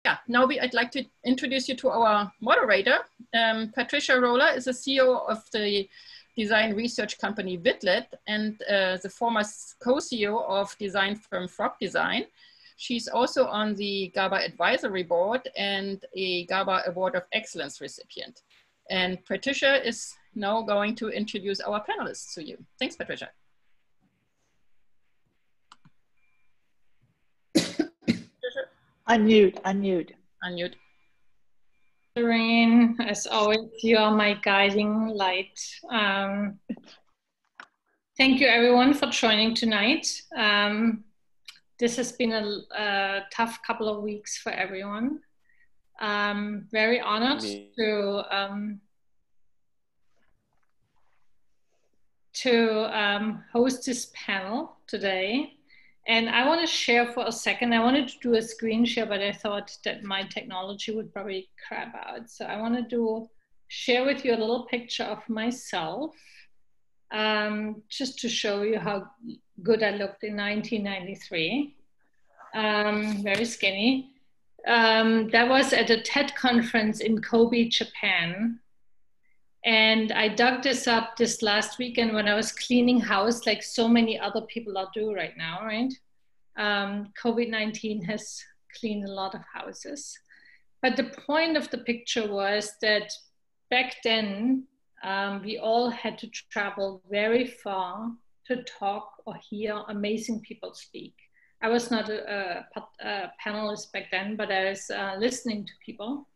Yeah, now I'd like to introduce you to our moderator. Patricia Roller is the CEO of the design research company Vidlet and the former co-CEO of design firm Frog Design. She's also on the GABA advisory board and a GABA Award of Excellence recipient. And Patricia is now going to introduce our panelists to you. Thanks, Patricia. Unmute. Doreen, as always, you are my guiding light. Thank you everyone for joining tonight. This has been a tough couple of weeks for everyone. Very honored to host this panel today. And I want to share for a second. I wanted to do a screen share, but I thought that my technology would probably crap out. So I want to share with you a little picture of myself, just to show you how good I looked in 1993. Very skinny. That was at a TED conference in Kobe, Japan. And I dug this up this last weekend when I was cleaning house, like so many other people are doing right now, right? COVID-19 has cleaned a lot of houses. But the point of the picture was that back then, we all had to travel very far to talk or hear amazing people speak. I was not a panelist back then, but I was listening to people.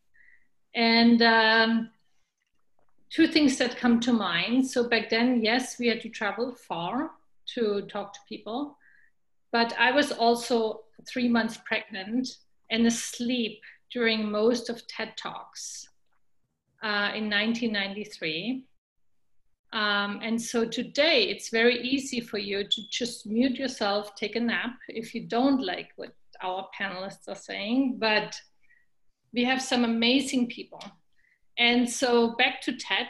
And two things that come to mind. So back then, yes, we had to travel far to talk to people, but I was also 3 months pregnant and asleep during most of TED Talks in 1993. And so today it's very easy for you to just mute yourself, take a nap if you don't like what our panelists are saying, but we have some amazing people. And so back to TED,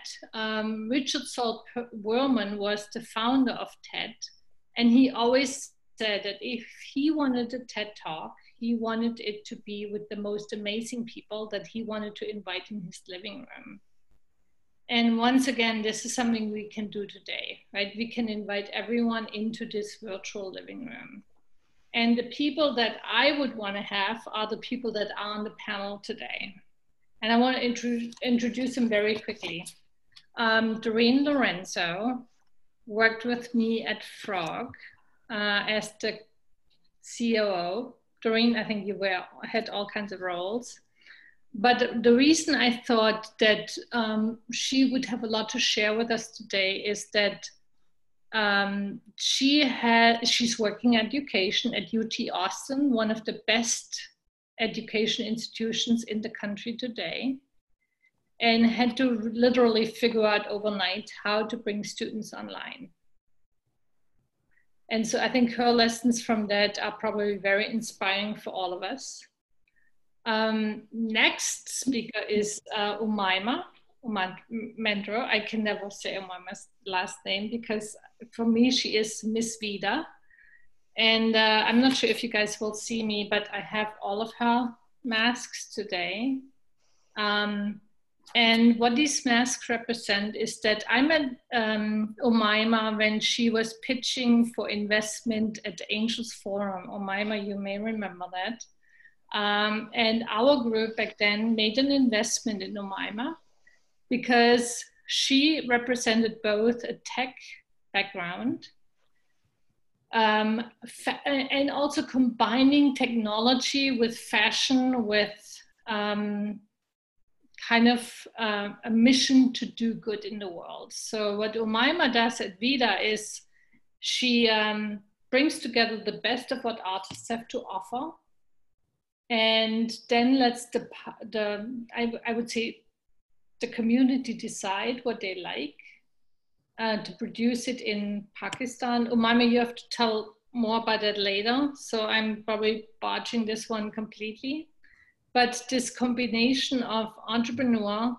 Richard Saul Wurman was the founder of TED. And he always said that if he wanted a TED Talk, he wanted it to be with the most amazing people that he wanted to invite in his living room. And once again, this is something we can do today, right? We can invite everyone into this virtual living room. And the people that I would want to have are the people that are on the panel today. And I want to introduce them very quickly. Doreen Lorenzo worked with me at Frog as the COO. Doreen, I think you had all kinds of roles. But the reason I thought that she would have a lot to share with us today is that she's working education at UT Austin, one of the best education institutions in the country today, and had to literally figure out overnight how to bring students online. And so I think her lessons from that are probably very inspiring for all of us. Next speaker is Umaima Mendro. I can never say Umaima's last name because for me she is Miss Vida. And I'm not sure if you guys will see me, but I have all of her masks today. And what these masks represent is that I met Umaima when she was pitching for investment at the Angels Forum. Umaima, you may remember that. And our group back then made an investment in Umaima because she represented both a tech background and also combining technology with fashion, with kind of a mission to do good in the world. So what Umaima does at Vida is she brings together the best of what artists have to offer, and then lets I would say the community decide what they like. To produce it in Pakistan. Umaima, you have to tell more about that later. So I'm probably botching this one completely. But this combination of entrepreneur,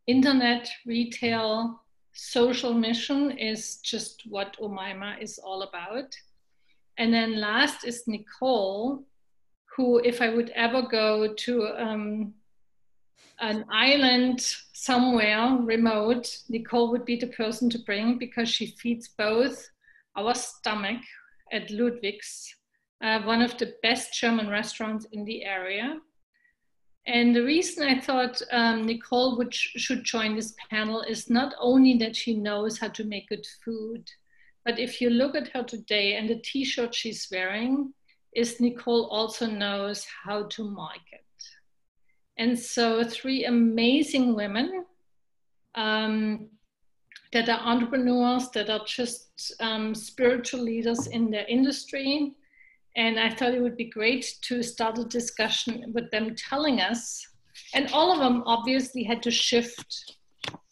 internet, retail, social mission is just what Umaima is all about. And then last is Nicole, who, if I would ever go to an island somewhere remote, Nicole would be the person to bring, because she feeds both our stomach at Ludwigs, one of the best German restaurants in the area. And the reason I thought Nicole should join this panel is not only that she knows how to make good food, but if you look at her today and the t-shirt she's wearing, is Nicole also knows how to market. And so 3 amazing women that are entrepreneurs, that are just spiritual leaders in their industry. And I thought it would be great to start a discussion with them telling us, and all of them obviously had to shift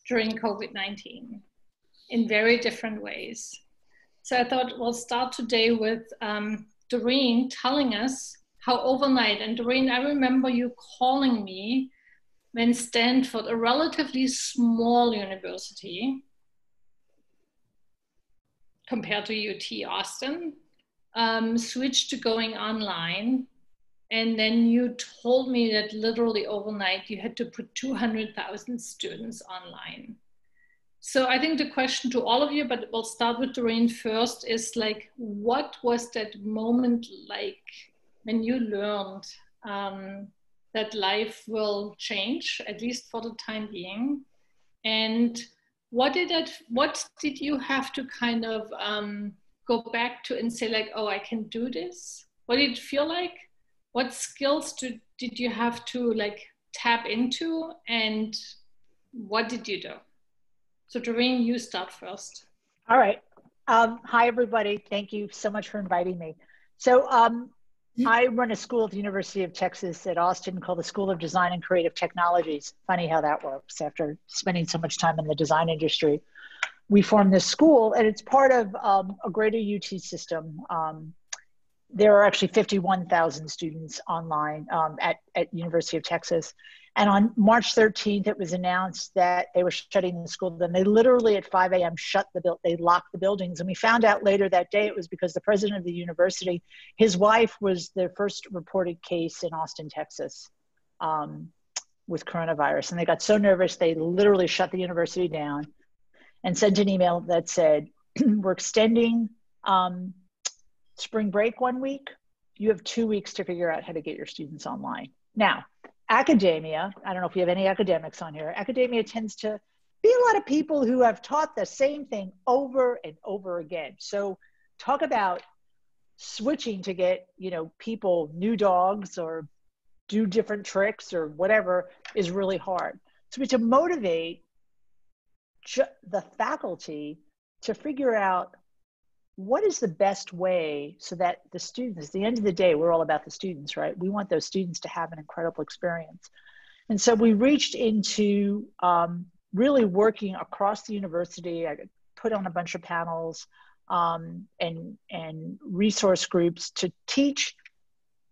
during COVID-19 in very different ways. So I thought we'll start today with Doreen telling us how overnight, and Doreen, I remember you calling me when Stanford, a relatively small university compared to UT Austin, switched to going online. And then you told me that literally overnight you had to put 200,000 students online. So I think the question to all of you, but we'll start with Doreen first, is like, what was that moment like when you learned that life will change, at least for the time being? And what did you have to kind of go back to and say like, oh, I can do this? What did it feel like? What skills did you have to like tap into, and what did you do? So Doreen, you start first. All right. Hi, everybody. Thank you so much for inviting me. So I run a school at the University of Texas at Austin called the School of Design and Creative Technologies. Funny how that works after spending so much time in the design industry. We formed this school, and it's part of a greater UT system. There are actually 51,000 students online at University of Texas. And on March 13th, it was announced that they were shutting the school. Then they literally at 5 a.m. they locked the buildings. And we found out later that day it was because the president of the university, his wife was the first reported case in Austin, Texas with coronavirus. And they got so nervous, they literally shut the university down and sent an email that said, we're extending spring break 1 week. You have 2 weeks to figure out how to get your students online. Now, academia, I don't know if you have any academics on here, academia tends to be a lot of people who have taught the same thing over and over again. So talk about switching to get, people new dogs or do different tricks or whatever is really hard. So we have to motivate the faculty to figure out what is the best way so that the students, at the end of the day, we're all about the students, right? We want those students to have an incredible experience. And so we reached into really working across the university. I put on a bunch of panels and resource groups to teach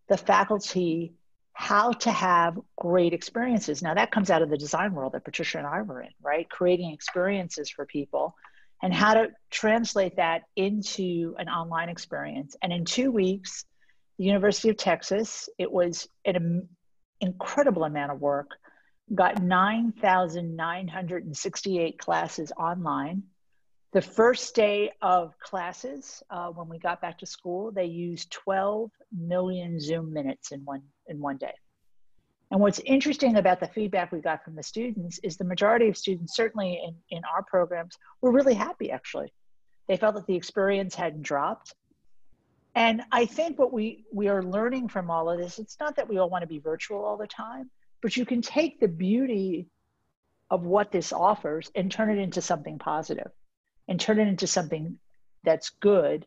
the faculty how to have great experiences. Now that comes out of the design world that Patricia and I were in, right? Creating experiences for people, and how to translate that into an online experience. And in 2 weeks, the University of Texas, it was an incredible amount of work, got 9,968 classes online. The first day of classes, when we got back to school, they used 12 million Zoom minutes in one day. And what's interesting about the feedback we got from the students is the majority of students, certainly in our programs, were really happy, actually. They felt that the experience hadn't dropped. And I think what we are learning from all of this, it's not that we all want to be virtual all the time, but you can take the beauty of what this offers and turn it into something positive and turn it into something that's good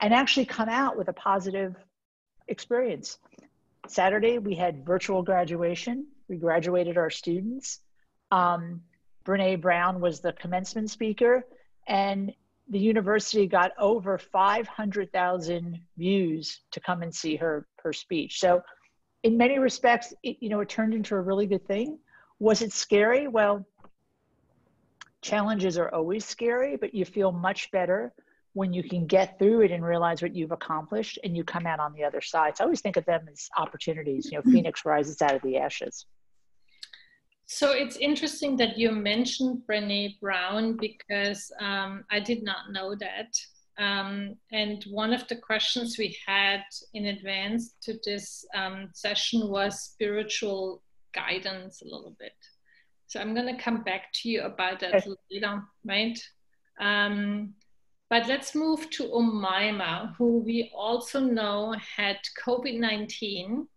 and actually come out with a positive experience. Saturday, we had virtual graduation. We graduated our students. Brene Brown was the commencement speaker, and the university got over 500,000 views to come and see her speech. So in many respects, it turned into a really good thing. Was it scary? Well, challenges are always scary, but you feel much better when you can get through it and realize what you've accomplished and you come out on the other side. So I always think of them as opportunities, you know, Phoenix rises out of the ashes. So it's interesting that you mentioned Brené Brown, because I did not know that. And one of the questions we had in advance to this session was spiritual guidance a little bit. So I'm going to come back to you about that later, right? But let's move to Umaima, who we also know had COVID-19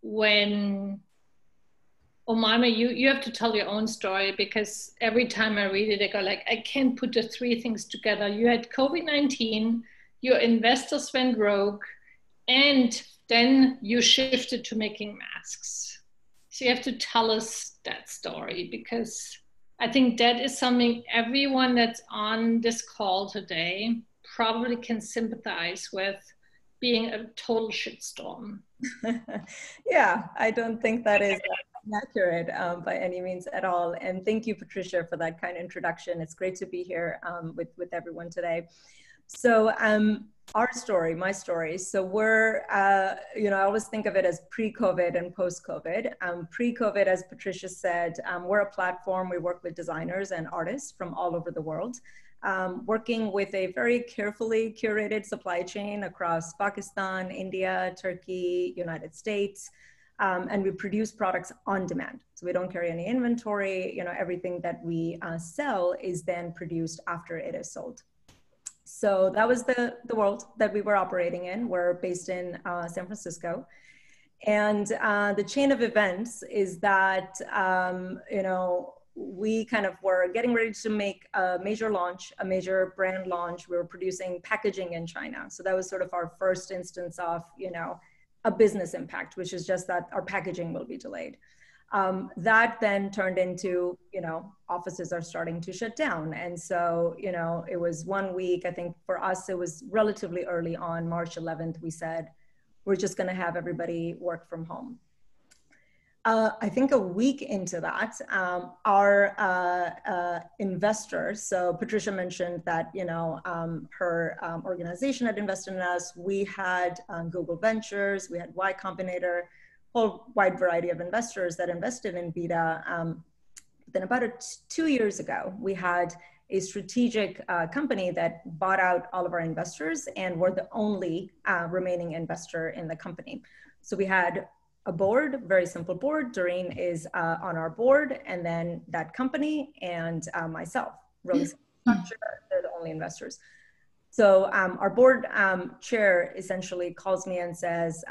when Umaima, you have to tell your own story, because every time I read it, I go like, I can't put the three things together. You had COVID-19, your investors went rogue, and then you shifted to making masks. So you have to tell us that story, because I think that is something everyone that's on this call today probably can sympathize with, being a total shitstorm. Yeah, I don't think that is accurate by any means at all. And thank you, Patricia, for that kind introduction. It's great to be here with everyone today. So our story, my story. So we're, you know, I always think of it as pre-COVID and post-COVID. Pre-COVID, as Patricia said, we're a platform. We work with designers and artists from all over the world, working with a very carefully curated supply chain across Pakistan, India, Turkey, United States. And we produce products on demand. So we don't carry any inventory. You know, everything that we sell is then produced after it is sold. So that was the world that we were operating in. We're based in San Francisco. And the chain of events is that, you know, we kind of were getting ready to make a major launch, a major brand launch. We were producing packaging in China. So that was sort of our first instance of, you know, a business impact, which is just that our packaging will be delayed. That then turned into, you know, offices are starting to shut down. And so, you know, it was 1 week, I think for us, it was relatively early on, March 11th, we said, we're just gonna have everybody work from home. I think a week into that, our investors, so Patricia mentioned that, you know, her organization had invested in us. We had Google Ventures, we had Y Combinator, whole wide variety of investors that invested in Vita. Then about 2 years ago, we had a strategic company that bought out all of our investors and were the only remaining investor in the company. So we had a board, very simple board. Doreen is on our board, and then that company and myself, really simple structure, they're the only investors. So our board chair essentially calls me and says,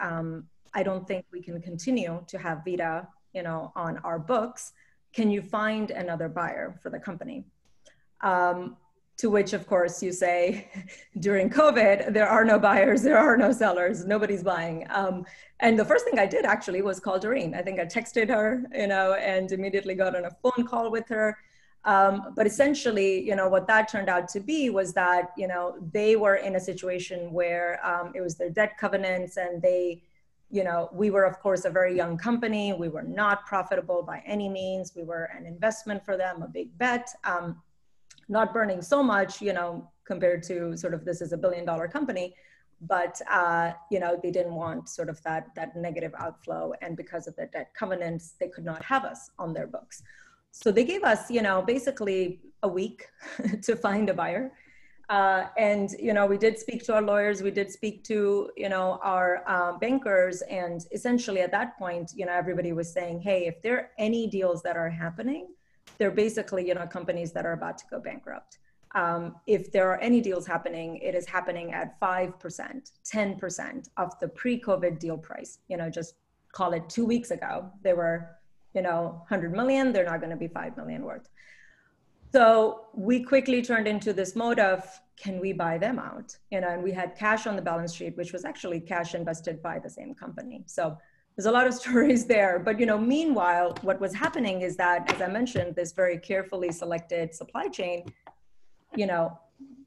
I don't think we can continue to have Vita, you know, on our books. Can you find another buyer for the company? To which, of course, you say, during COVID, there are no buyers, there are no sellers, nobody's buying. And the first thing I did actually was call Doreen. I think I texted her, you know, and immediately got on a phone call with her. But essentially, you know, what that turned out to be was that, you know, they were in a situation where it was their debt covenants, and they, you know, we were, of course, a very young company. We were not profitable by any means. We were an investment for them, a big bet. Not burning so much, you know, compared to sort of this is $1 billion company, but, you know, they didn't want sort of that negative outflow. And because of their debt covenants, they could not have us on their books. So they gave us, you know, basically a week to find a buyer. And, you know, we did speak to our lawyers, we did speak to, you know, our bankers. And essentially at that point, you know, everybody was saying, hey, if there are any deals that are happening, they're basically, you know, companies that are about to go bankrupt. If there are any deals happening, it is happening at 5%, 10% of the pre-COVID deal price. You know, just call it 2 weeks ago, they were, you know, 100 million, they're not going to be 5 million worth. So we quickly turned into this mode of, can we buy them out? You know, and we had cash on the balance sheet, which was actually cash invested by the same company. So there's a lot of stories there, but, you know, meanwhile, what was happening is that, as I mentioned, this very carefully selected supply chain, you know,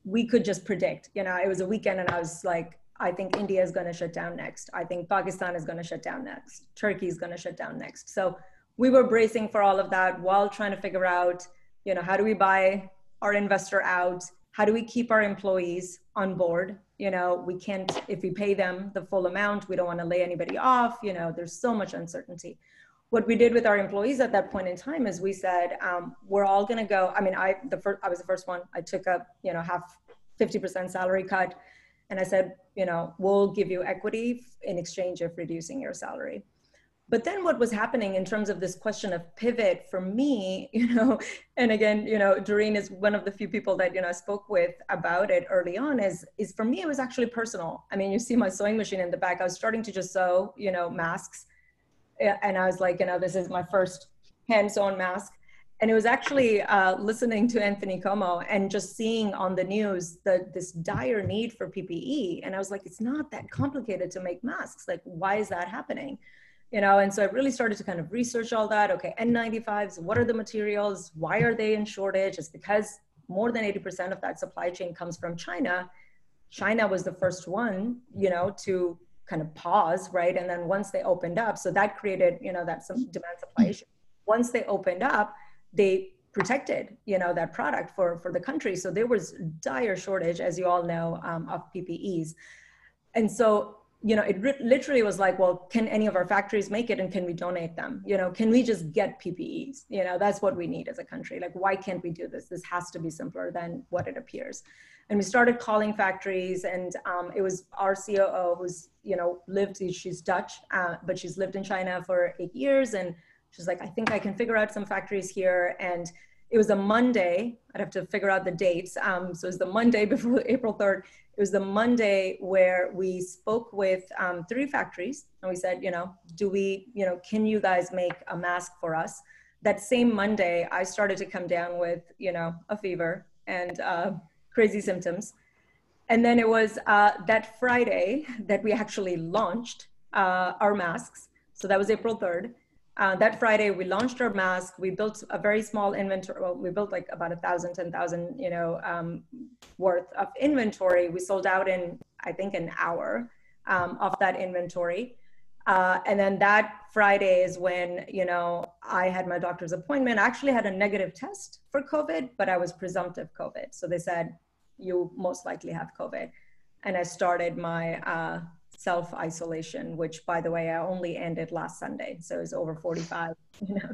we could just predict, you know, it was a weekend and I was like, I think India is going to shut down next. I think Pakistan is going to shut down next. Turkey is going to shut down next. So we were bracing for all of that while trying to figure out, you know, how do we buy our investor out? How do we keep our employees on board? You know, we can't, if we pay them the full amount, we don't want to lay anybody off. You know, there's so much uncertainty. What we did with our employees at that point in time is we said, we're all going to go. I mean, I was the first one. I took a, 50% salary cut. And I said, we'll give you equity in exchange of reducing your salary. But then what was happening in terms of this question of pivot for me, and again, Doreen is one of the few people that, I spoke with about it early on is for me, it was actually personal. I mean, you see my sewing machine in the back. I was starting to just sew, masks. And I was like, this is my first hand sewn mask. And it was actually listening to Anthony Como and just seeing on the news this dire need for PPE. And I was like, it's not that complicated to make masks. Like, why is that happening? And so I really started to kind of research all that. Okay, N95s, what are the materials? Why are they in shortage? It's because more than 80% of that supply chain comes from China. China was the first one, to kind of pause, right? And then once they opened up, so that created, that some demand supply issue. Once they opened up, they protected, that product for the country. So there was dire shortage, as you all know, of PPEs. And so, it literally was like, well, can any of our factories make it and can we donate them? Can we just get PPEs? That's what we need as a country. Like, why can't we do this? This has to be simpler than what it appears. And we started calling factories, and it was our COO who's, she's Dutch, but she's lived in China for 8 years. And she's like, I think I can figure out some factories here. And it was a Monday. I'd have to figure out the dates. So it was the Monday before April 3rd. It was the Monday where we spoke with 3 factories. And we said, can you guys make a mask for us? That same Monday, I started to come down with, a fever and crazy symptoms. And then it was that Friday that we actually launched our masks. So that was April 3rd. That Friday, we launched our mask. We built a very small inventory. Well, we built like about 10,000 worth of inventory. We sold out in, I think, an hour of that inventory. And then that Friday is when, I had my doctor's appointment. I actually had a negative test for COVID, but I was presumptive COVID. So they said, you most likely have COVID. And I started my self-isolation, which, by the way, I only ended last Sunday. So it was over 45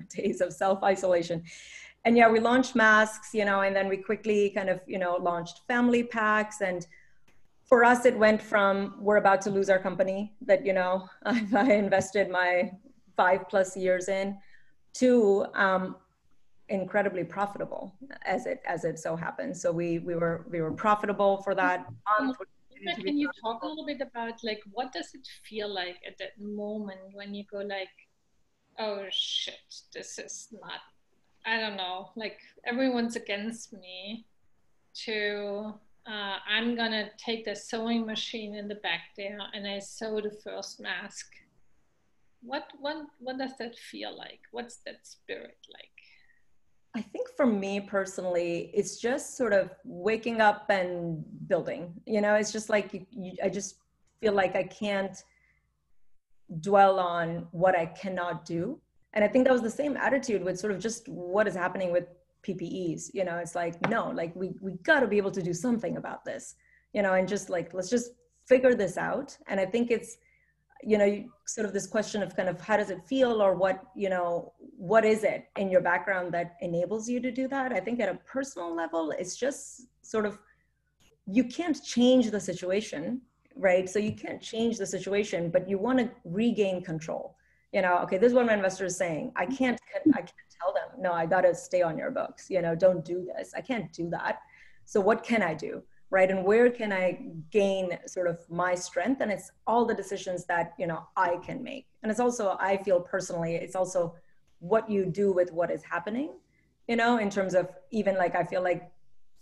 days of self-isolation. And yeah, we launched masks, and then we quickly kind of, launched family packs. And for us, it went from, we're about to lose our company that, I invested my 5+ years in, to incredibly profitable as it so happened. So we were profitable for that month. Can you talk a little bit about, like, what does it feel like at that moment when you go like, oh shit, this is not, I don't know, like everyone's against me, to I'm gonna take the sewing machine in the back there and I sew the first mask. What does that feel like? What's that spirit like? I think for me personally, it's just sort of waking up and building, it's just like, I just feel like I can't dwell on what I cannot do. And I think that was the same attitude with sort of just what is happening with PPEs, it's like, no, like we gotta be able to do something about this, and just like, let's just figure this out. And I think it's, sort of this question of kind of how does it feel, or what is it in your background that enables you to do that? I think at a personal level, it's just sort of, you can't change the situation, right? So you can't change the situation, but you want to regain control. Okay, this is what my investor is saying. I can't tell them, no, I got to stay on your books. Don't do this. I can't do that. So what can I do? Right? And where can I gain sort of my strength? And it's all the decisions that, I can make. And it's also, I feel personally, it's also what you do with what is happening, in terms of even like, I feel like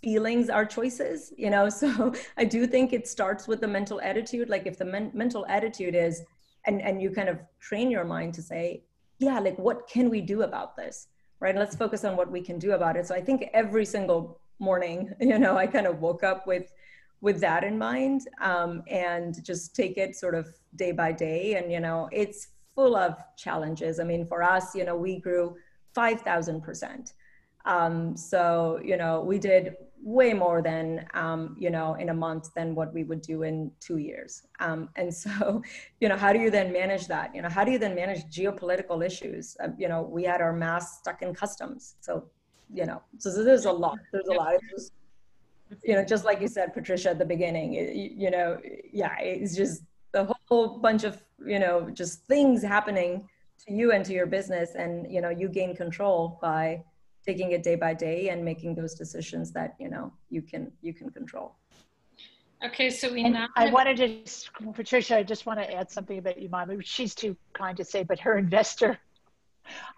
feelings are choices, so I do think it starts with the mental attitude. Like if the mental attitude is, and you kind of train your mind to say, yeah, like what can we do about this? Right? Let's focus on what we can do about it. So I think every single morning, I kind of woke up with that in mind, and just take it sort of day by day. And, it's full of challenges. I mean, for us, we grew 5,000%. So, you know, we did way more than, you know, in a month than what we would do in 2 years. And so, you know, how do you then manage that? You know, how do you then manage geopolitical issues? You know, we had our masks stuck in customs. So, you know, so there's a lot. There's a lot. It was, you know, just like you said, Patricia, at the beginning, you know, yeah, it's just a whole bunch of, you know, just things happening to you and to your business. And, you know, you gain control by taking it day by day and making those decisions that, you know, you can control. Okay, so we And now I wanted to, Patricia, I just want to add something about your mom. She's too kind to say, but her investor,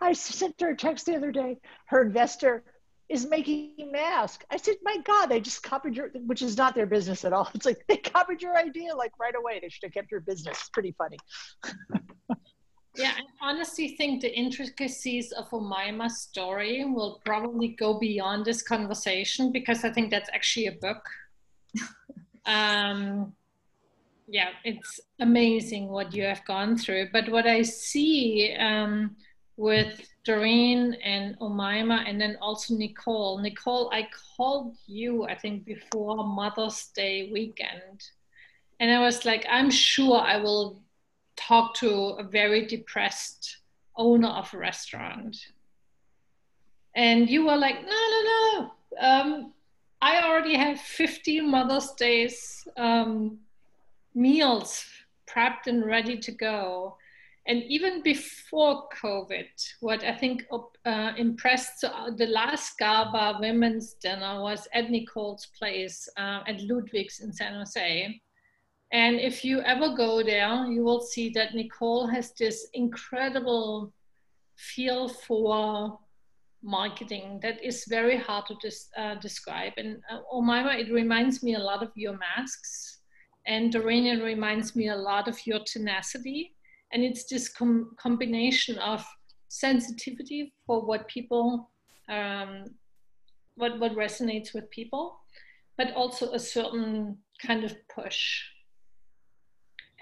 I sent her a text the other day, her investor is making masks. I said, my God, they just copied your, which is not their business at all. It's like, they copied your idea like right away. They should have kept your business. It's pretty funny. Yeah, I honestly think the intricacies of Umaima's story will probably go beyond this conversation, because I think that's actually a book. Yeah, it's amazing what you have gone through. But what I see with Doreen and Umaima, and then also Nicole. Nicole, I called you, I think, before Mother's Day weekend. And I was like, I'm sure I will talk to a very depressed owner of a restaurant. And you were like, no. I already have 50 Mother's Days meals prepped and ready to go. And even before COVID, what I think impressed the last GABA women's dinner was at Nicole's place at Ludwigs in San Jose. And if you ever go there, you will see that Nicole has this incredible feel for marketing that is very hard to describe. And Umaima, it reminds me a lot of your masks. And Doreen, it reminds me a lot of your tenacity. And it's this combination of sensitivity for what people, what resonates with people, but also a certain kind of push.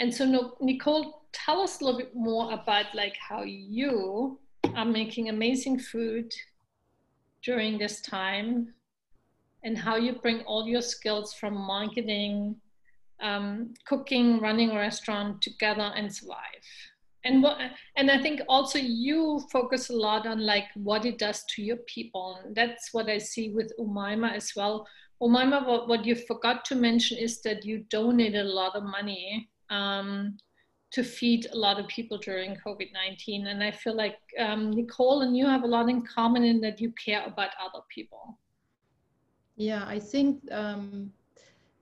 And so Nicole, tell us a little bit more about like how you are making amazing food during this time, and how you bring all your skills from marketing, cooking, running a restaurant together and survive. And I think also you focus a lot on like what it does to your people. And that's what I see with Umaima as well. Umaima, what you forgot to mention is that you donated a lot of money to feed a lot of people during COVID-19. And I feel like Nicole and you have a lot in common in that you care about other people. Yeah, I think,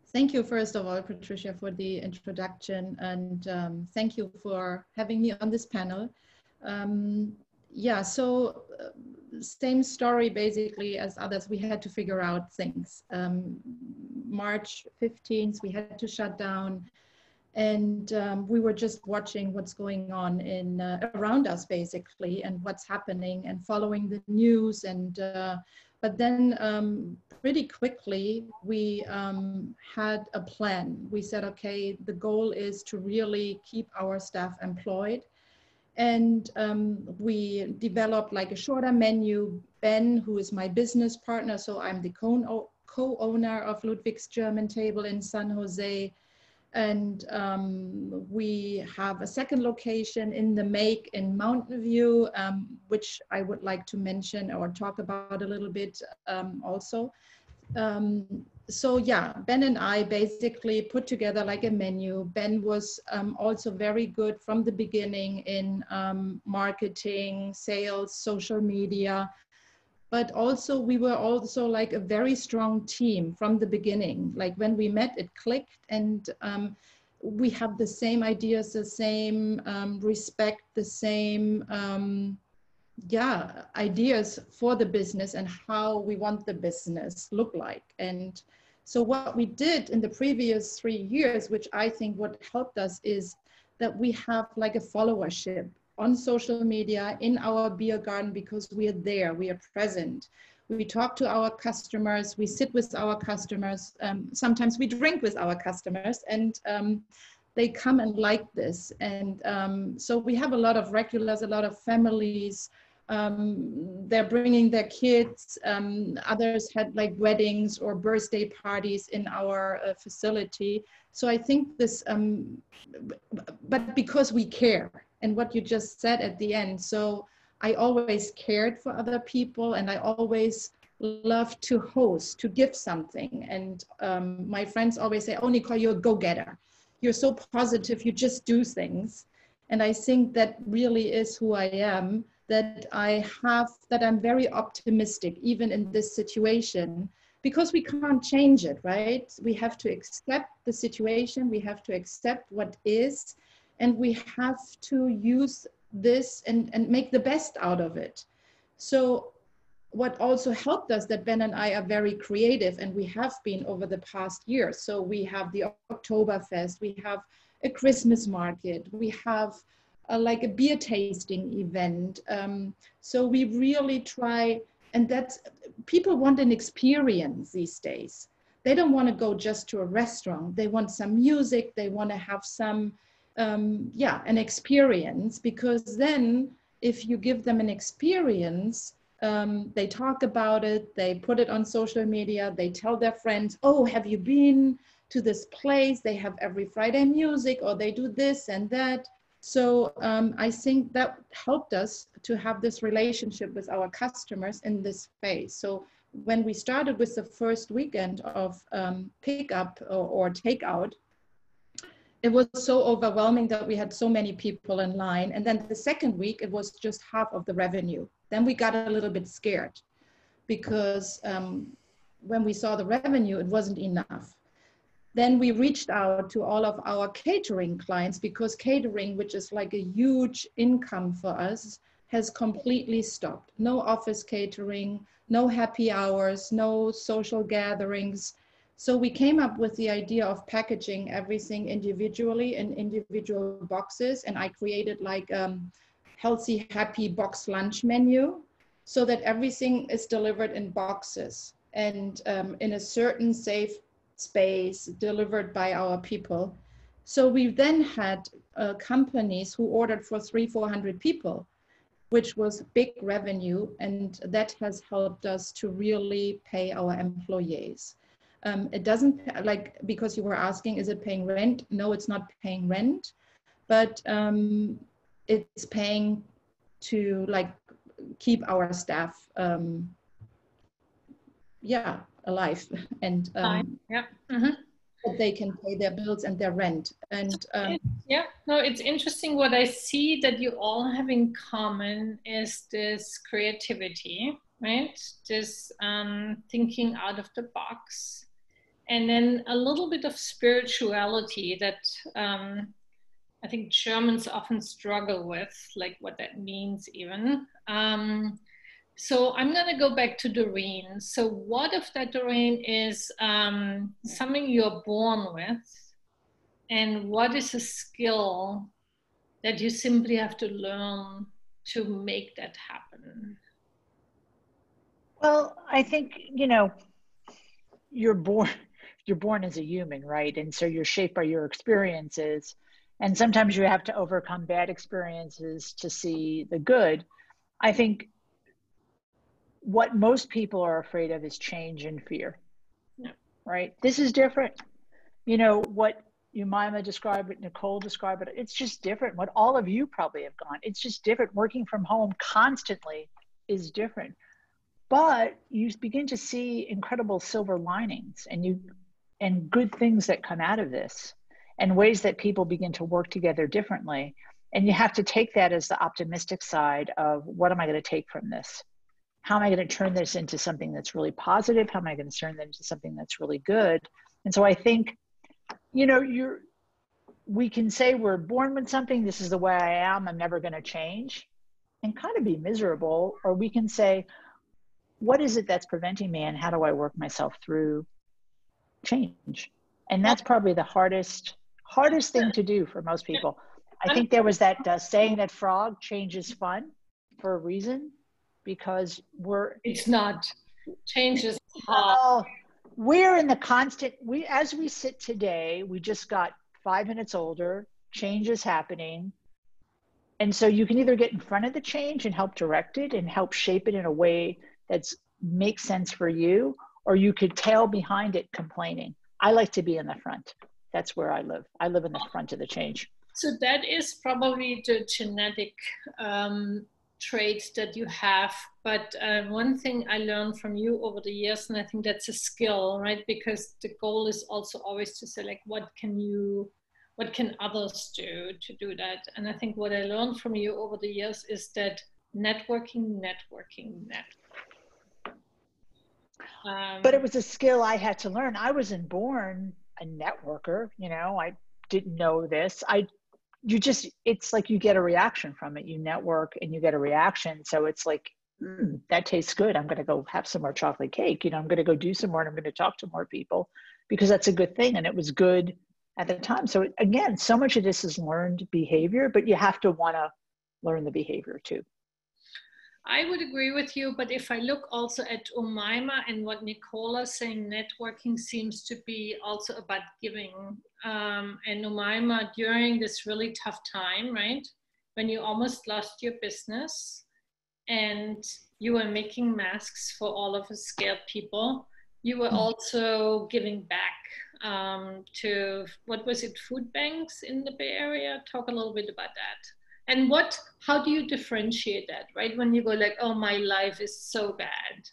thank you first of all, Patricia, for the introduction, and thank you for having me on this panel. Yeah, so same story basically as others. We had to figure out things. March 15th, we had to shut down. And we were just watching what's going on in around us, basically, and what's happening, and following the news. And but then pretty quickly we had a plan. We said, okay, the goal is to really keep our staff employed, and we developed like a shorter menu. Ben, who is my business partner, so I'm the co-owner of Ludwigs German Table in San Jose. And we have a second location in the Make in Mountain View, which I would like to mention or talk about a little bit also. So yeah, Ben and I basically put together like a menu. Ben was also very good from the beginning in marketing, sales, social media. But also we were also like a very strong team from the beginning. Like when we met, it clicked, and we have the same ideas, the same respect, the same ideas for the business and how we want the business look like. And so what we did in the previous 3 years, which I think what helped us, is that we have like a followership on social media, in our beer garden, because we are there, we are present. We talk to our customers, we sit with our customers, sometimes we drink with our customers, and they come and like this. And so we have a lot of regulars, a lot of families They're bringing their kids. Others had like weddings or birthday parties in our facility. So I think this, but because we care, and what you just said at the end. So I always cared for other people, and I always loved to host, to give something. And my friends always say, oh, Nicole, you're a go-getter. You're so positive, you just do things. And I think that really is who I am, that I'm very optimistic, even in this situation, because we can't change it, right? We have to accept the situation, we have to accept what is, and we have to use this and make the best out of it. So what also helped us, that Ben and I are very creative, and we have been over the past year. So we have the Oktoberfest, we have a Christmas market, we have like a beer tasting event. So we really try, and that's, people want an experience these days. They don't want to go just to a restaurant. They want some music, they want to have some, an experience, because then if you give them an experience, they talk about it, they put it on social media, they tell their friends, oh, have you been to this place? They have every Friday music, or they do this and that. So I think that helped us to have this relationship with our customers in this phase. So when we started with the first weekend of pickup or takeout, it was so overwhelming that we had so many people in line. And then the second week, it was just half of the revenue. Then we got a little bit scared, because when we saw the revenue, it wasn't enough. Then we reached out to all of our catering clients, because catering, which is like a huge income for us, has completely stopped. No office catering, no happy hours, no social gatherings. So we came up with the idea of packaging everything individually in individual boxes. And I created like healthy, happy box lunch menu, so that everything is delivered in boxes and in a certain safe space, delivered by our people. So we then had companies who ordered for 300-400 people, which was big revenue, and that has helped us to really pay our employees. It doesn't, like, because you were asking, is it paying rent? No, it's not paying rent, but it's paying to like keep our staff alive, and that they can pay their bills and their rent. And it's interesting. What I see that you all have in common is this creativity, right? This thinking out of the box, and then a little bit of spirituality that I think Germans often struggle with, like what that means even. So I'm going to go back to Doreen. So what if that, Doreen, is something you're born with? And what is a skill that you simply have to learn to make that happen? Well, I think, you're born as a human, right? And so you're shaped by your experiences. And sometimes you have to overcome bad experiences to see the good. I think what most people are afraid of is change and fear, right? This is different. What Jemima described, what Nicole described, it's just different. What all of you probably have gone, it's just different. Working from home constantly is different. But you begin to see incredible silver linings and good things that come out of this, and ways that people begin to work together differently. And you have to take that as the optimistic side of, what am I going to take from this? How am I going to turn this into something that's really positive? How am I going to turn that into something that's really good? And so I think, we can say we're born with something, this is the way I am, I'm never going to change, and kind of be miserable. Or we can say, what is it that's preventing me, and how do I work myself through change? And that's probably the hardest thing to do for most people. I think there was that saying that frog, change is fun, for a reason, because it's not. Change is hard. We're in the constant, as we sit today, we just got 5 minutes older, change is happening. And so you can either get in front of the change and help direct it and help shape it in a way that's makes sense for you, or you could tail behind it complaining. I like to be in the front. That's where I live. I live in the front of the change. So that is probably the genetic trait that you have. But one thing I learned from you over the years, and I think that's a skill, right? Because the goal is also always to say, like, what can others do that? And I think what I learned from you over the years is that networking. But it was a skill I had to learn. I wasn't born a networker, you know, I didn't know this. It's like you get a reaction from it. You network and you get a reaction. So it's like, that tastes good. I'm going to go have some more chocolate cake. You know, I'm going to go do some more and I'm going to talk to more people because that's a good thing. And it was good at the time. So again, so much of this is learned behavior, but you have to want to learn the behavior too. I would agree with you, but if I look also at Umaima and what Nicole is saying, networking seems to be also about giving. And Umaima, during this really tough time, right, when you almost lost your business and you were making masks for all of us scared people, you were also giving back to, what was it, food banks in the Bay Area? Talk a little bit about that. And how do you differentiate that, right? When you go like, oh, my life is so bad.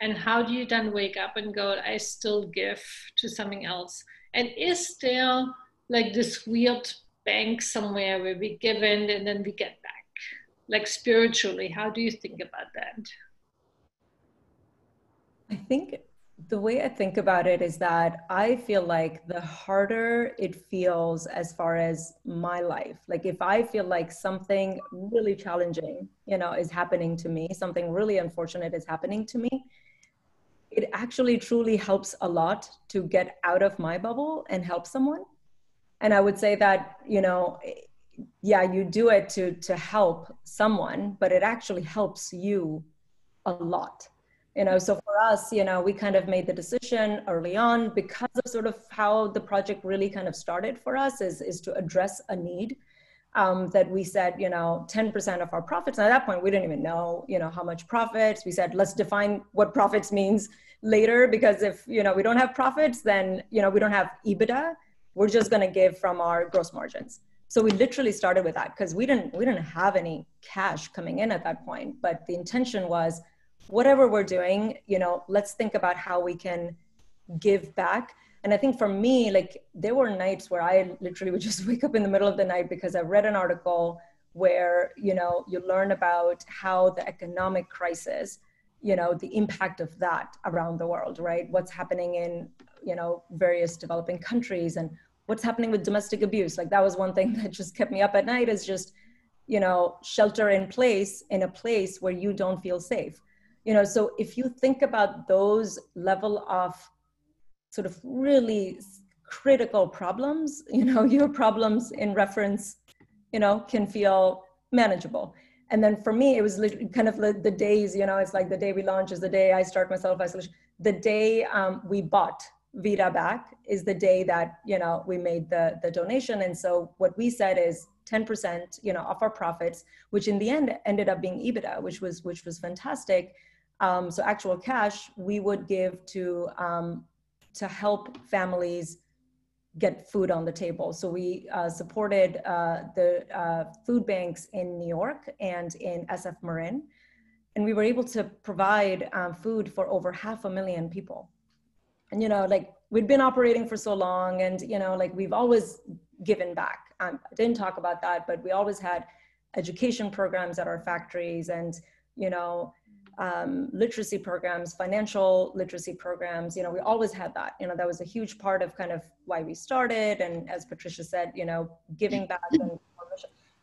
And how do you then wake up and go, I still give to something else? And is there like this weird bank somewhere where we give in and then we get back? Like spiritually, how do you think about that? I think the way I think about it is that I feel like the harder it feels as far as my life, like if I feel like something really challenging, you know, is happening to me, something really unfortunate is happening to me, it actually truly helps a lot to get out of my bubble and help someone. And I would say that, you know, yeah, you do it to help someone, but it actually helps you a lot. You know, so for us, you know, we kind of made the decision early on because of sort of how the project really kind of started for us is to address a need that we said, you know, 10% of our profits. And at that point, we didn't even know, you know, how much profits. We said, let's define what profits means later, because if, you know, we don't have profits, then, you know, we don't have EBITDA. We're just going to give from our gross margins. So we literally started with that because we didn't have any cash coming in at that point. But the intention was, whatever we're doing, you know, let's think about how we can give back. And I think for me, like there were nights where I literally would just wake up in the middle of the night because I read an article where, you know, you learn about how the economic crisis, you know, the impact of that around the world, right? What's happening in, you know, various developing countries and what's happening with domestic abuse. Like that was one thing that just kept me up at night, is just, you know, shelter in place in a place where you don't feel safe. You know, so if you think about those level of sort of really critical problems, you know, your problems in reference, you know, can feel manageable. And then for me, it was kind of the days, you know, it's like the day we launch is the day I start my self-isolation. The day we bought Vida back is the day that, you know, we made the donation. And so what we said is 10%, you know, of our profits, which in the end ended up being EBITDA, which was fantastic. So actual cash we would give to help families get food on the table. So we supported the food banks in New York and in SF Marin. And we were able to provide food for over 500,000 people. And, you know, like we'd been operating for so long and, you know, like we've always given back. I didn't talk about that, but we always had education programs at our factories and, you know, literacy programs, financial literacy programs, you know, we always had that, you know, that was a huge part of kind of why we started. And as Patricia said, you know, giving back.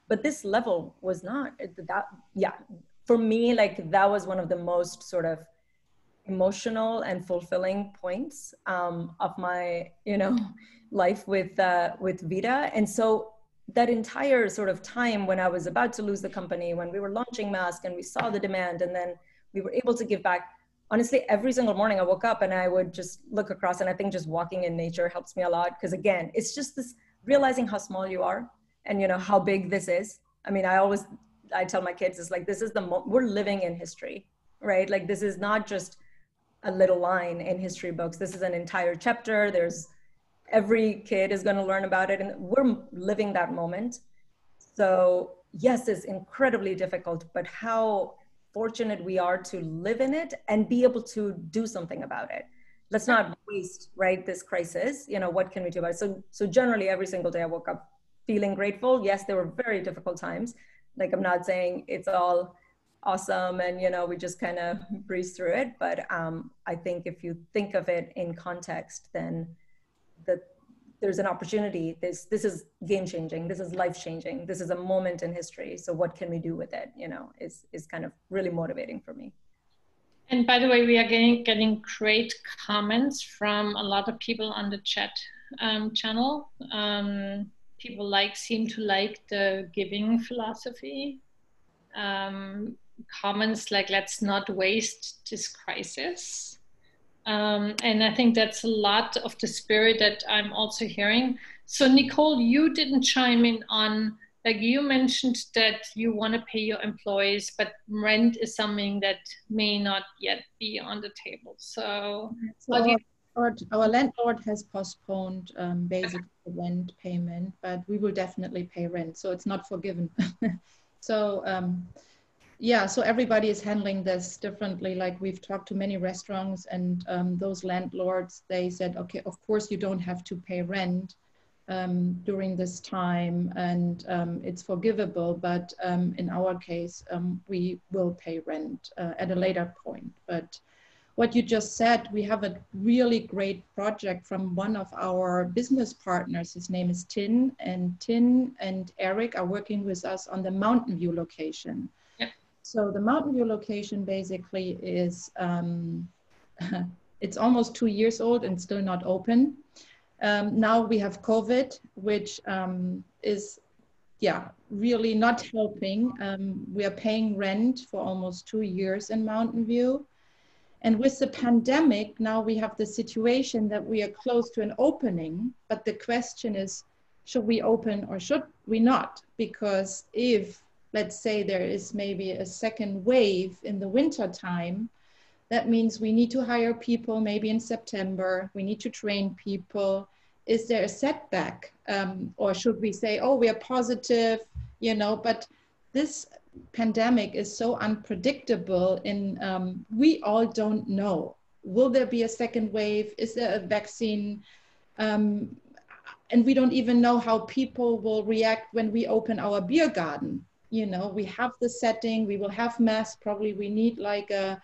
But this level was not that, yeah, for me, like that was one of the most sort of emotional and fulfilling points of my, you know, life with Vida. And so that entire sort of time when I was about to lose the company, when we were launching Mask and we saw the demand and then we were able to give back, honestly, every single morning I woke up and I would just look across, and I think just walking in nature helps me a lot. Because again, it's just this realizing how small you are and, you know, how big this is, I mean, I tell my kids, it's like, this is we're living in history, right? Like, this is not just a little line in history books. This is an entire chapter. Every kid is going to learn about it, and we're living that moment. So yes, it's incredibly difficult, but how fortunate we are to live in it and be able to do something about it. Let's not waste, right, this crisis. You know, what can we do about it? So generally, every single day I woke up feeling grateful. Yes, there were very difficult times. Like, I'm not saying it's all awesome and, you know, we just kind of breeze through it. But I think if you think of it in context, then there's an opportunity. This is game changing. This is life changing. This is a moment in history. So what can we do with it? You know, is kind of really motivating for me. And by the way, we are getting great comments from a lot of people on the chat channel. People seem to like the giving philosophy. Comments like, let's not waste this crisis. And I think that's a lot of the spirit that I'm also hearing. So Nicole, you didn't chime in on, like, you mentioned that you want to pay your employees, but rent is something that may not yet be on the table. So our landlord has postponed basically the rent payment, but we will definitely pay rent. So it's not forgiven. So yeah, so everybody is handling this differently. Like, we've talked to many restaurants, and those landlords, they said, okay, of course you don't have to pay rent during this time, and it's forgivable, but in our case, we will pay rent at a later point. But what you just said, we have a really great project from one of our business partners. His name is Tin and Eric are working with us on the Mountain View location. Yep. So the Mountain View location basically is, it's almost 2 years old and still not open. Now we have COVID, which is, yeah, really not helping. We are paying rent for almost 2 years in Mountain View. And with the pandemic, now we have the situation that we are close to an opening, but the question is, should we open or should we not? Because if, let's say, there is maybe a second wave in the winter time, that means we need to hire people maybe in September, we need to train people. Is there a setback? Or should we say, oh, we are positive, you know, but this pandemic is so unpredictable, and we all don't know. Will there be a second wave? Is there a vaccine? And we don't even know how people will react when we open our beer garden. You know, we have the setting, we will have masks, probably we need like a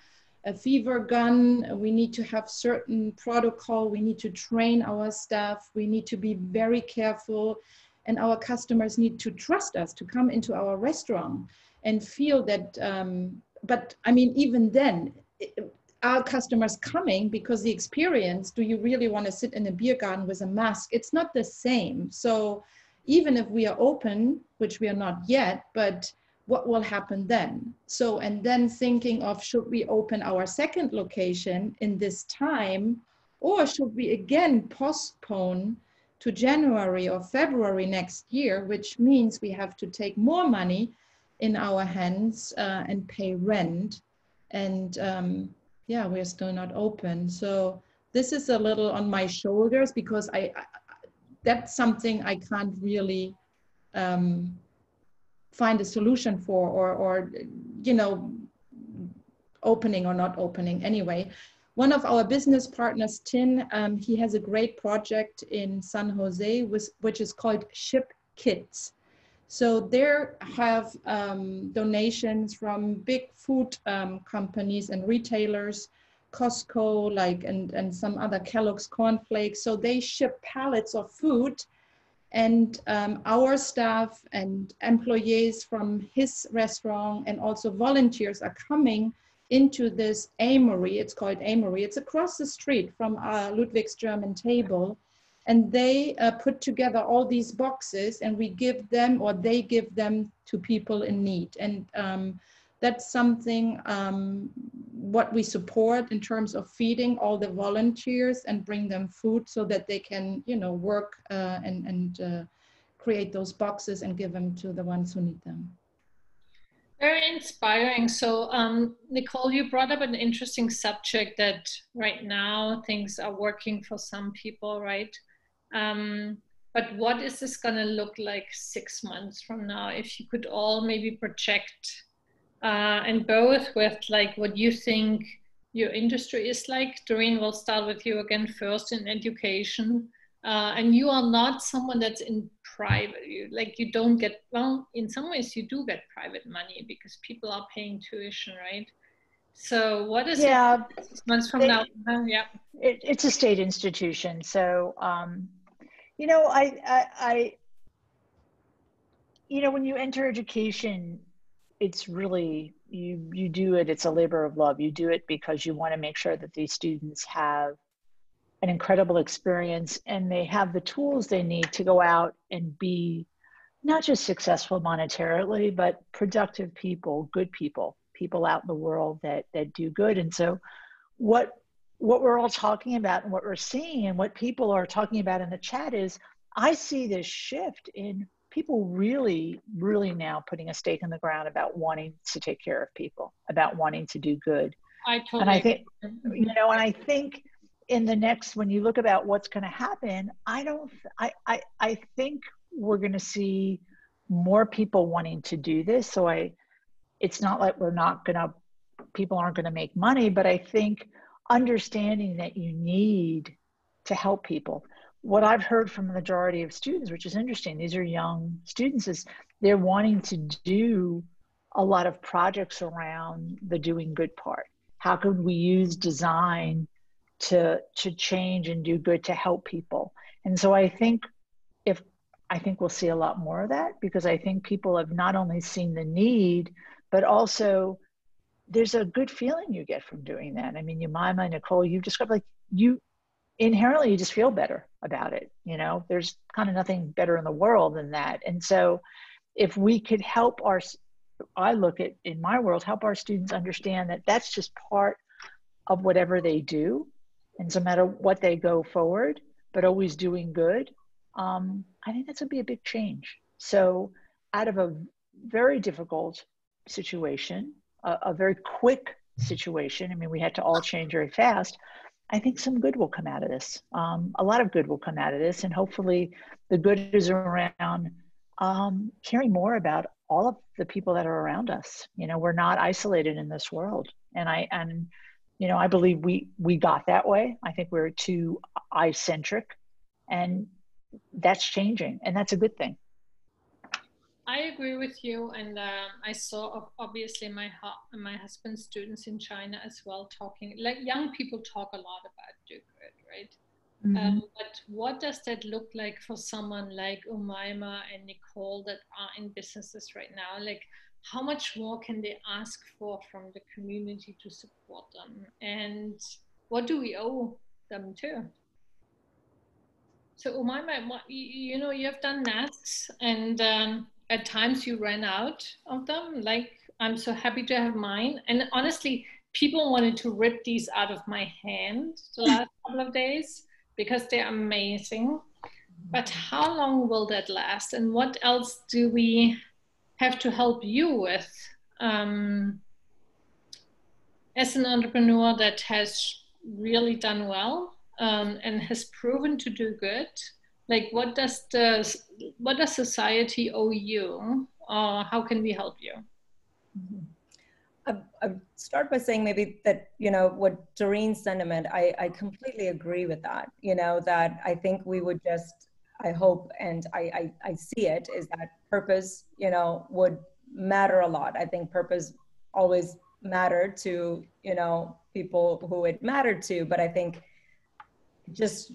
fever gun, we need to have certain protocol, we need to train our staff, we need to be very careful, and our customers need to trust us to come into our restaurant and feel that, but I mean, even then, our customers coming because the experience, do you really want to sit in a beer garden with a mask? It's not the same. So even if we are open, which we are not yet, but what will happen then? So, and then thinking of, should we open our second location in this time, or should we again postpone to January or February next year, which means we have to take more money in our hands and pay rent. And yeah, we're still not open. So this is a little on my shoulders, because I that's something I can't really find a solution for, or you know, opening or not opening. Anyway, one of our business partners, Tin, he has a great project in San Jose, which is called Ship Kits. So there have donations from big food companies and retailers, Costco, like, and some other Kellogg's cornflakes. So they ship pallets of food, and our staff and employees from his restaurant and also volunteers are coming into this Amory. It's called Amory. It's across the street from our Ludwigs German table. And they put together all these boxes, and we give them, or they give them to people in need. And that's something what we support in terms of feeding all the volunteers and bring them food so that they can, you know, work and create those boxes and give them to the ones who need them. Very inspiring. So, Nicole, you brought up an interesting subject that right now things are working for some people, right? But what is this going to look like 6 months from now? If you could all maybe project, and both with like what you think your industry is like. Doreen, we'll start with you again first in education. And you are not someone that's in private, you don't get, well, in some ways you do get private money because people are paying tuition, right? So what is it 6 months from now? Yeah. It's a state institution. So, you know, when you enter education, it's really, you do it, it's a labor of love. You do it because you want to make sure that these students have an incredible experience and they have the tools they need to go out and be not just successful monetarily, but productive people, good people out in the world that do good. And so what we're all talking about and what we're seeing and what people are talking about in the chat is, I see this shift in people really, really now putting a stake in the ground about wanting to take care of people, about wanting to do good. I totally. And I think, and I think in the next, when you look about what's going to happen, I think we're going to see more people wanting to do this. So it's not like people aren't going to make money, but I think understanding that you need to help people. What I've heard from the majority of students, which is interesting, these are young students, is they're wanting to do a lot of projects around the doing good part. How could we use design to change and do good to help people? And so I think we'll see a lot more of that, because I think people have not only seen the need, but also there's a good feeling you get from doing that. I mean, Yemima, Nicole, you described, like, you inherently, you just feel better about it. There's kind of nothing better in the world than that. And so if we could help I look at, in my world, help our students understand that that's just part of whatever they do. And so no matter what they go forward, but always doing good, I think that's gonna be a big change. So out of a very difficult situation, a very quick situation, I mean, we had to all change very fast. I think some good will come out of this. A lot of good will come out of this, and hopefully the good is around caring more about all of the people that are around us. We're not isolated in this world, and I believe we got that way. I think we're too I-centric, and that's changing, and that's a good thing. I agree with you, and I saw obviously my husband's students in China as well talking. Like, young people talk a lot about do good, right? Mm-hmm. But what does that look like for someone like Umaima and Nicole that are in businesses right now? Like, how much more can they ask for from the community to support them, and what do we owe them to? So Umaima, you have done NATs, and at times you ran out of them. Like, I'm so happy to have mine. And honestly, people wanted to rip these out of my hand the last couple of days because they're amazing. But how long will that last? And what else do we have to help you with as an entrepreneur that has really done well and has proven to do good? Like, what does society owe you? How can we help you? I'd start by saying maybe that, what Doreen's sentiment, I completely agree with that, that I think we would just, I hope, and I see it, is that purpose, would matter a lot. I think purpose always mattered to, people who it mattered to, but I think just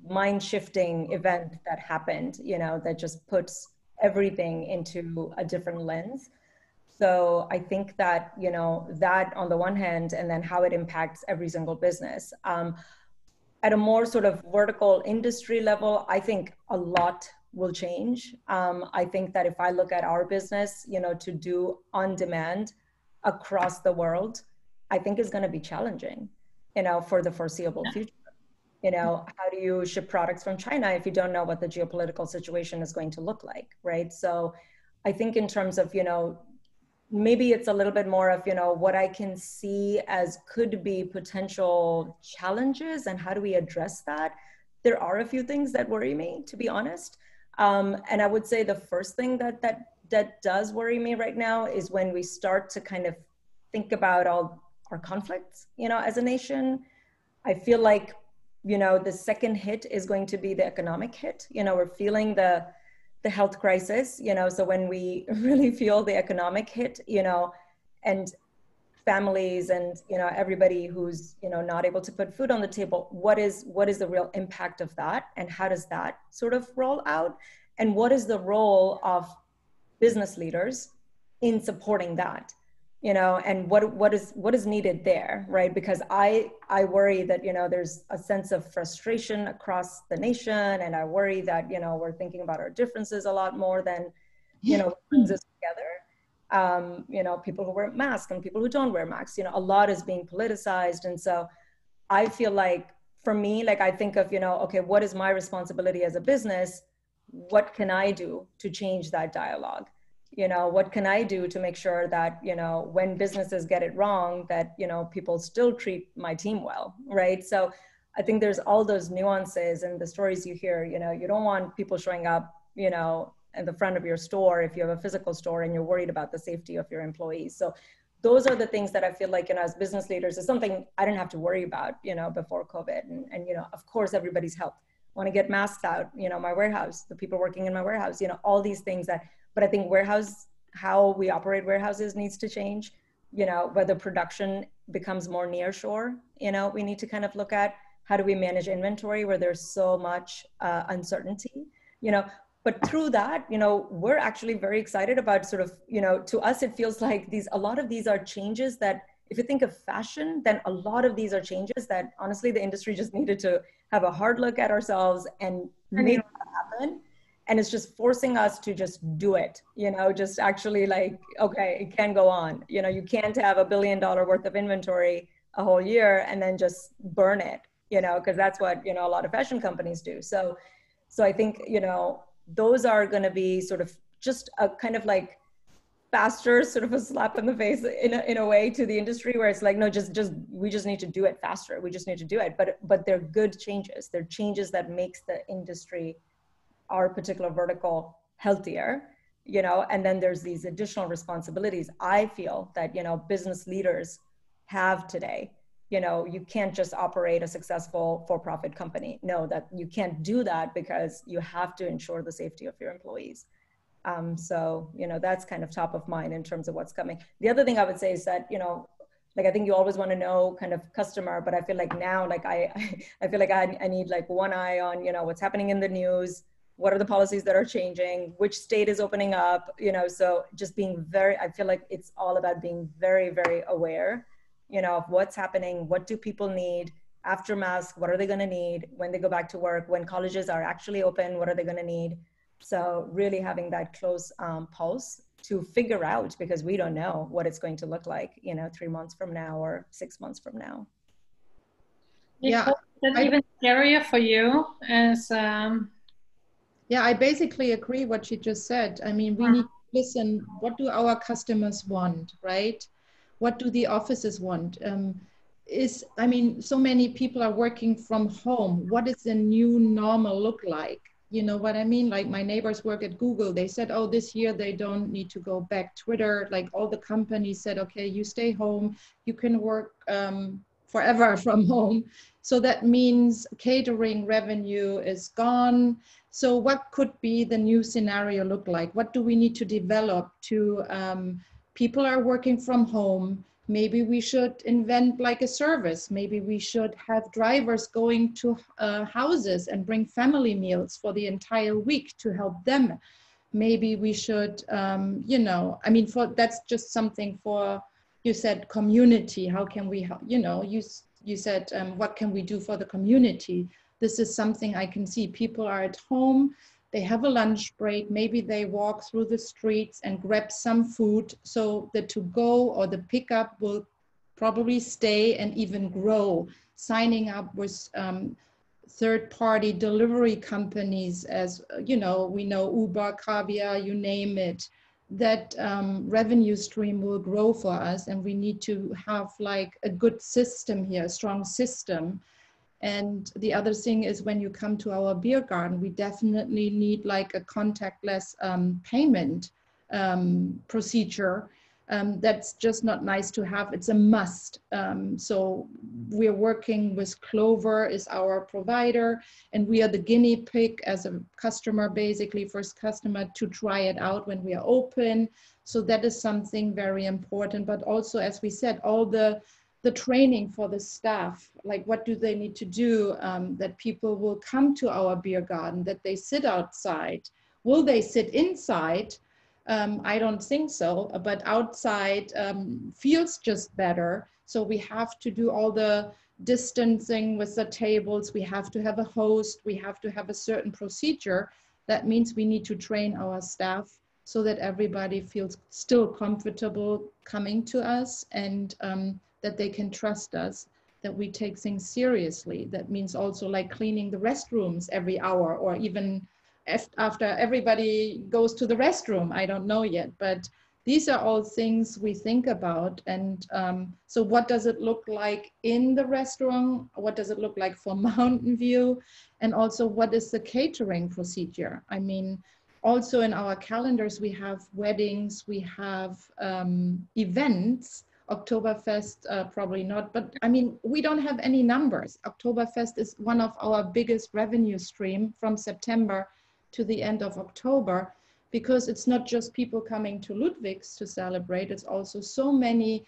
mind-shifting event that happened, that just puts everything into a different lens. So I think that, that on the one hand, and then how it impacts every single business. At a more sort of vertical industry level, I think a lot will change. I think that if I look at our business, to do on demand across the world, I think is going to be challenging, for the foreseeable future. You know, how do you ship products from China if you don't know what the geopolitical situation is going to look like, right? So I think in terms of, you know, maybe it's a little bit more of, you know, what I can see as could be potential challenges and how do we address that? There are a few things that worry me, to be honest. And I would say the first thing that does worry me right now is when we start to kind of think about all our conflicts, you know, as a nation. I feel like, you know, the second hit is going to be the economic hit. You know, we're feeling the health crisis, you know, so when we really feel the economic hit, you know, and families and, you know, everybody who's, you know, not able to put food on the table, what is the real impact of that? And how does that sort of roll out? And what is the role of business leaders in supporting that? You know, and what is needed there, right? Because I worry that, you know, there's a sense of frustration across the nation, and I worry that, you know, we're thinking about our differences a lot more than, you know, what brings us together. You know, people who wear masks and people who don't wear masks, you know, a lot is being politicized. And so I feel like, for me, like I think of, you know, okay, what is my responsibility as a business? What can I do to change that dialogue? You know, what can I do to make sure that, you know, when businesses get it wrong, that, you know, people still treat my team well, right? So I think there's all those nuances and the stories you hear. You know, you don't want people showing up, you know, in the front of your store if you have a physical store and you're worried about the safety of your employees. So those are the things that I feel like, you know, as business leaders, is something I didn't have to worry about, you know, before COVID. And you know, of course, everybody's health. Want to get masks out, you know, my warehouse, the people working in my warehouse, you know, all these things that, but I think how we operate warehouses needs to change, you know, whether production becomes more near shore, you know, we need to kind of look at how do we manage inventory where there's so much uncertainty, you know, but through that, you know, we're actually very excited about sort of, you know, to us, it feels like a lot of these are changes that, if you think of fashion, then a lot of these are changes that honestly, the industry just needed to have a hard look at ourselves and make that happen. And it's just forcing us to just do it, you know, just actually like, okay, it can go on. You know, you can't have $1 billion worth of inventory a whole year and then just burn it, you know, because that's what, you know, a lot of fashion companies do. So I think, you know, those are going to be sort of just a kind of like faster, sort of a slap in the face in a way to the industry, where it's like, no, we just need to do it faster. We just need to do it. But they're good changes. They're changes that makes the industry, our particular vertical, healthier, you know, and then there's these additional responsibilities I feel that, you know, business leaders have today. You know, you can't just operate a successful for-profit company. No, that you can't do that because you have to ensure the safety of your employees. So, you know, that's kind of top of mind in terms of what's coming. The other thing I would say is that, you know, like, I think you always want to know kind of customer, but I feel like now, like I feel like I need like one eye on, you know, what's happening in the news, what are the policies that are changing, which state is opening up, you know, so just being I feel like it's all about being very, very aware, you know, of what's happening, what do people need after mask, what are they going to need when they go back to work, when colleges are actually open, what are they going to need? So really having that close pulse to figure out, because we don't know what it's going to look like, you know, 3 months from now or 6 months from now. Yeah, that's even scarier for you as yeah, I basically agree what she just said. I mean, we need to listen, what do our customers want, right? What do the offices want? I mean, so many people are working from home. What does the new normal look like? You know what I mean? Like, my neighbors work at Google. They said, oh, this year they don't need to go back. Twitter, like all the companies said, okay, you stay home. You can work forever from home. So that means catering revenue is gone. So what could be the new scenario look like? What do we need to develop to, people are working from home. Maybe we should invent like a service. Maybe we should have drivers going to houses and bring family meals for the entire week to help them. Maybe we should, you know, I mean, that's just something for, you said community. How can we help? You know, you said, what can we do for the community? This is something I can see. People are at home. They have a lunch break, maybe they walk through the streets and grab some food, so the to-go or the pickup will probably stay and even grow. Signing up with third-party delivery companies, as you know, we know Uber, Cabia, you name it, that revenue stream will grow for us, and we need to have like a good system here, a strong system. And the other thing is, when you come to our beer garden, we definitely need like a contactless payment procedure. That's just not nice to have, it's a must. So we're working with Clover is our provider, and we are the guinea pig as a customer, basically first customer, to try it out when we are open. So that is something very important. But also, as we said, all the training for the staff, like what do they need to do, that people will come to our beer garden, that they sit outside. Will they sit inside? I don't think so, but outside feels just better. So we have to do all the distancing with the tables. We have to have a host. We have to have a certain procedure. That means we need to train our staff so that everybody feels still comfortable coming to us, and that they can trust us, that we take things seriously. That means also like cleaning the restrooms every hour, or even after everybody goes to the restroom. I don't know yet, but these are all things we think about. And so what does it look like in the restaurant? What does it look like for Mountain View? And also, what is the catering procedure? I mean, also in our calendars, we have weddings, we have events. Oktoberfest, probably not, but I mean, we don't have any numbers. Oktoberfest is one of our biggest revenue stream from September to the end of October, because it's not just people coming to Ludwigs to celebrate, it's also so many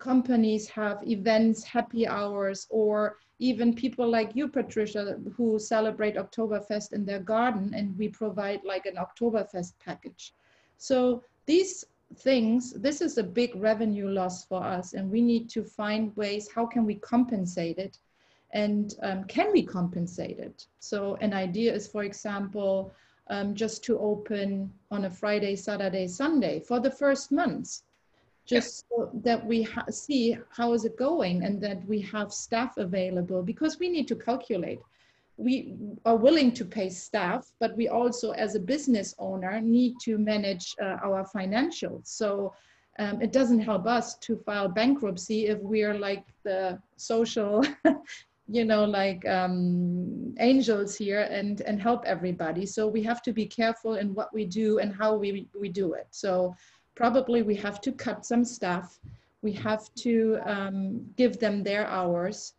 companies have events, happy hours, or even people like you, Patricia, who celebrate Oktoberfest in their garden, and we provide like an Oktoberfest package. So these things, this is a big revenue loss for us, and we need to find ways, how can we compensate it, and can we compensate it? So an idea is, for example, just to open on a Friday, Saturday, Sunday for the first months, just so that we see how is it going, and that we have staff available, because we need to calculate. We are willing to pay staff, but we also, as a business owner, need to manage our financials. So it doesn't help us to file bankruptcy if we're like the social, you know, like angels here and help everybody. So we have to be careful in what we do and how we do it. So probably we have to cut some staff. We have to give them their hours.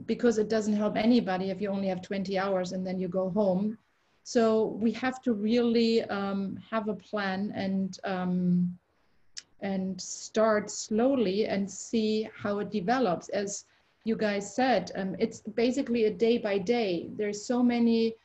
Because it doesn't help anybody if you only have 20 hours and then you go home. So we have to really have a plan and start slowly and see how it develops. As you guys said, it's basically a day by day. There's so many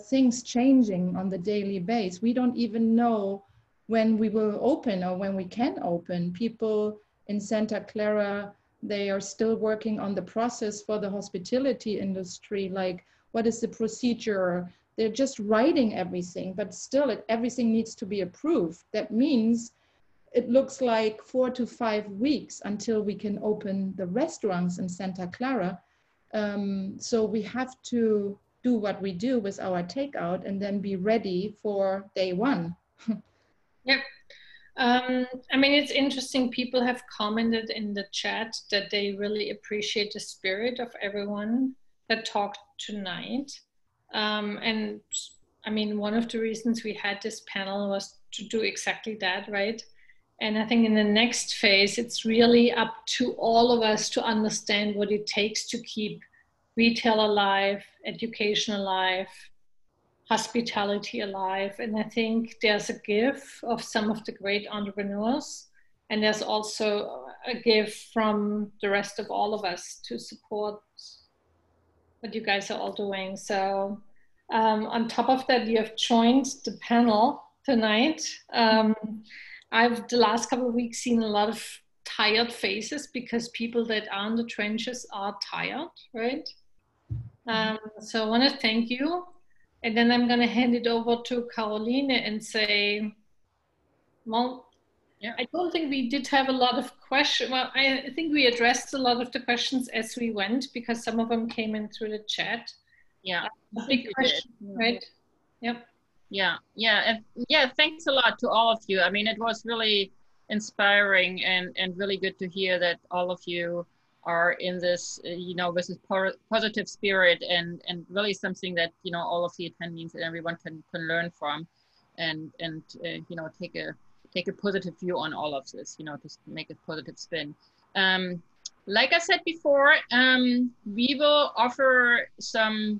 things changing on the daily basis. We don't even know when we will open or when we can open. People in Santa Clara, they are still working on the process for the hospitality industry, like what is the procedure? They're just writing everything, but still everything needs to be approved. That means it looks like 4 to 5 weeks until we can open the restaurants in Santa Clara. So we have to do what we do with our takeout and then be ready for day one. Yep. I mean, it's interesting. People have commented in the chat that they really appreciate the spirit of everyone that talked tonight. And I mean, one of the reasons we had this panel was to do exactly that, right? And I think in the next phase, it's really up to all of us to understand what it takes to keep retail alive, education alive, hospitality alive. And I think there's a gift of some of the great entrepreneurs, and there's also a gift from the rest of all of us to support what you guys are all doing. So on top of that, you have joined the panel tonight. I've the last couple of weeks seen a lot of tired faces, because people that are in the trenches are tired, right? So I want to thank you. And then I'm going to hand it over to Caroline and say, well, Yeah. I don't think we did have a lot of questions. Well, I think we addressed a lot of the questions as we went because some of them came in through the chat. Yeah, Big question, right? Yep. Yeah, yeah, and yeah, thanks a lot to all of you. I mean, it was really inspiring and really good to hear that all of you are in this, you know, with this positive spirit and really something that, you know, all of the attendees and everyone can learn from, and you know, take a positive view on all of this, you know, to make a positive spin. Like I said before, we will offer some